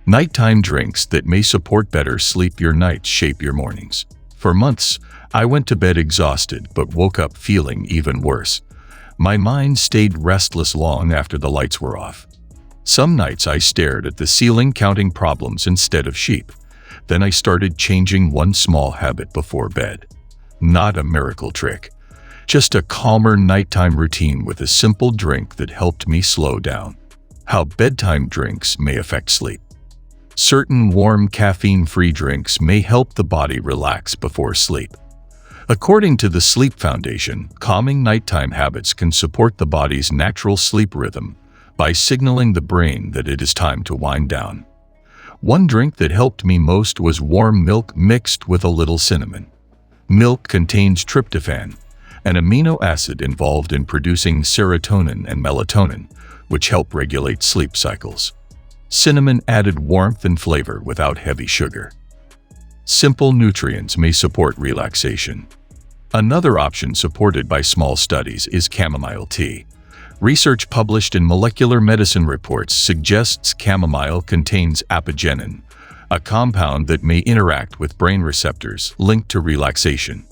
Nighttime drinks that may support better sleep. Your nights shape your mornings. For months, I went to bed exhausted but woke up feeling even worse. My mind stayed restless long after the lights were off. Some nights I stared at the ceiling counting problems instead of sheep. Then I started changing one small habit before bed. Not a miracle trick, just a calmer nighttime routine with a simple drink that helped me slow down. How bedtime drinks may affect sleep. Certain warm caffeine-free drinks may help the body relax before sleep. According to the Sleep Foundation, calming nighttime habits can support the body's natural sleep rhythm by signaling the brain that it is time to wind down. One drink that helped me most was warm milk mixed with a little cinnamon. Milk contains tryptophan, an amino acid involved in producing serotonin and melatonin, which help regulate sleep cycles. Cinnamon added warmth and flavor without heavy sugar. Simple nutrients may support relaxation. Another option supported by small studies is chamomile tea. Research published in Molecular Medicine Reports suggests chamomile contains apigenin, a compound that may interact with brain receptors linked to relaxation.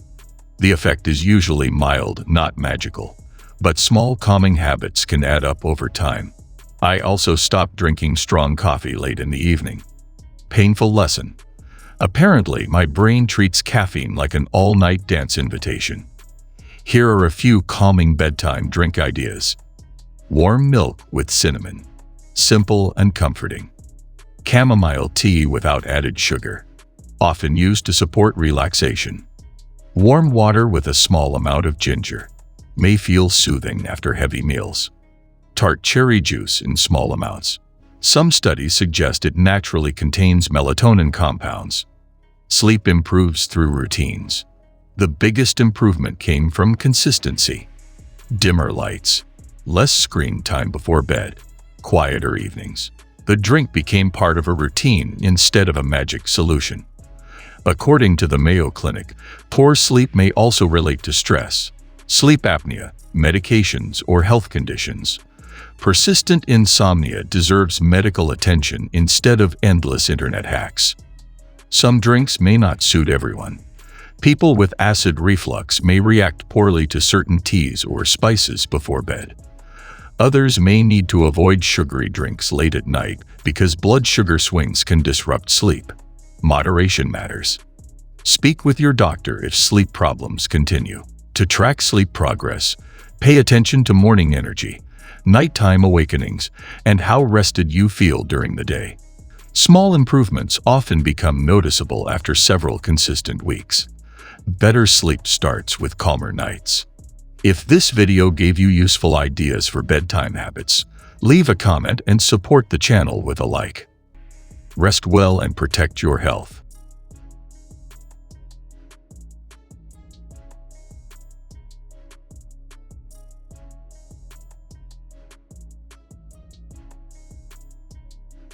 The effect is usually mild, not magical, but small calming habits can add up over time. I also stopped drinking strong coffee late in the evening. Painful lesson. Apparently, my brain treats caffeine like an all-night dance invitation. Here are a few calming bedtime drink ideas. Warm milk with cinnamon. Simple and comforting. Chamomile tea without added sugar. Often used to support relaxation. Warm water with a small amount of ginger. May feel soothing after heavy meals. Tart cherry juice in small amounts. Some studies suggest it naturally contains melatonin compounds. Sleep improves through routines. The biggest improvement came from consistency. Dimmer lights. Less screen time before bed. Quieter evenings. The drink became part of a routine instead of a magic solution. According to the Mayo Clinic, poor sleep may also relate to stress, sleep apnea, medications, or health conditions. Persistent insomnia deserves medical attention instead of endless internet hacks. Some drinks may not suit everyone. People with acid reflux may react poorly to certain teas or spices before bed. Others may need to avoid sugary drinks late at night because blood sugar swings can disrupt sleep. Moderation matters. Speak with your doctor if sleep problems continue. To track sleep progress, pay attention to morning energy, nighttime awakenings, and how rested you feel during the day. Small improvements often become noticeable after several consistent weeks. Better sleep starts with calmer nights. If this video gave you useful ideas for bedtime habits, leave a comment and support the channel with a like. Rest well and protect your health.